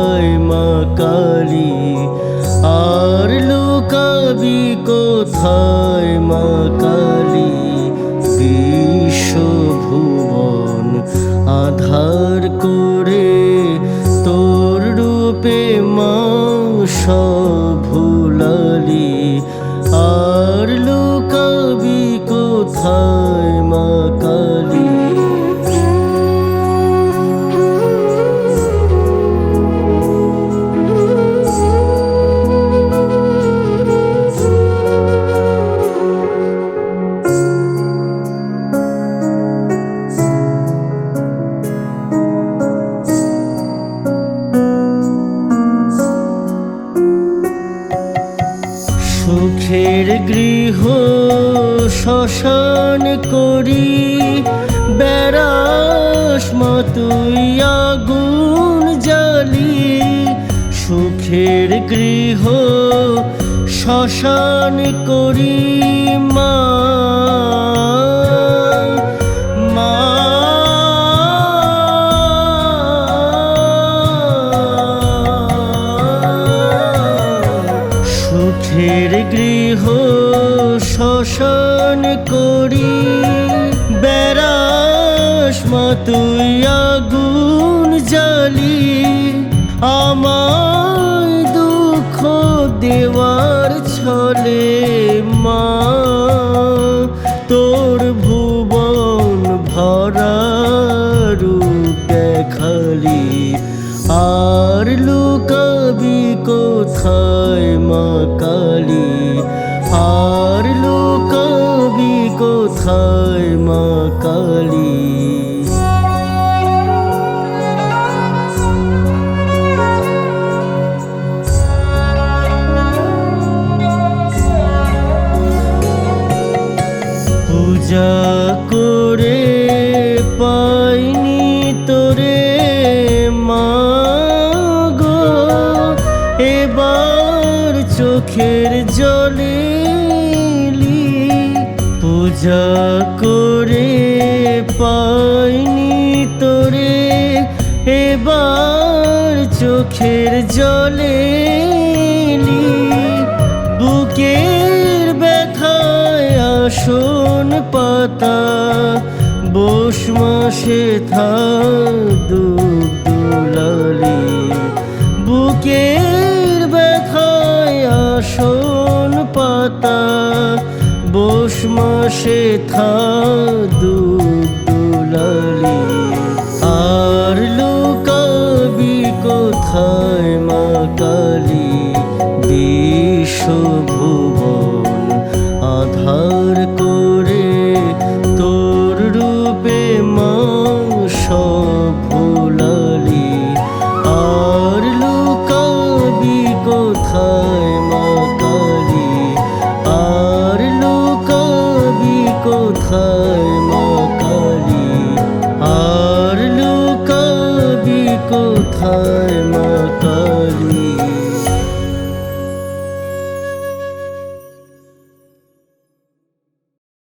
কোথায় মা কালী, আর লুকাবি কোথায় মা কালী। বিশ্বভুবন আধার করে তোর রূপে মা সব ভুলালি, আর লুকাবি কোথায় মা কালী। সুখের গৃহ শ্মশান করি বেড়াস মা তুই আগুন জ্বালি। সুখের গৃহ শ্মশান করি মা, মা সুখের গৃহ শ্মশান করি বেড়াস মা তুই আগুন জ্বালি। আমায় দুঃখ দেওয়ার ছলে মা তোর ভুবন ভরা রূপ দেখালি, আর লুকাবি কোথায় মা কালী, আর লুকাবি কোথায় মা কালী। পূজা করে পাইনি তোরে মা গো, এবার চোখের জলে পূজা করে পাইনি তোরে, এবার চোখের জলে বুকের ব্যথায় আসন পাতা বোস মাসে দুধ দুলালি। বুকের ব্যথায় আসন পাতা বোস মাসে দুধ দুলালি, আর লুকাবি কোথায় মা কালী। বিশ্বভুবন আধার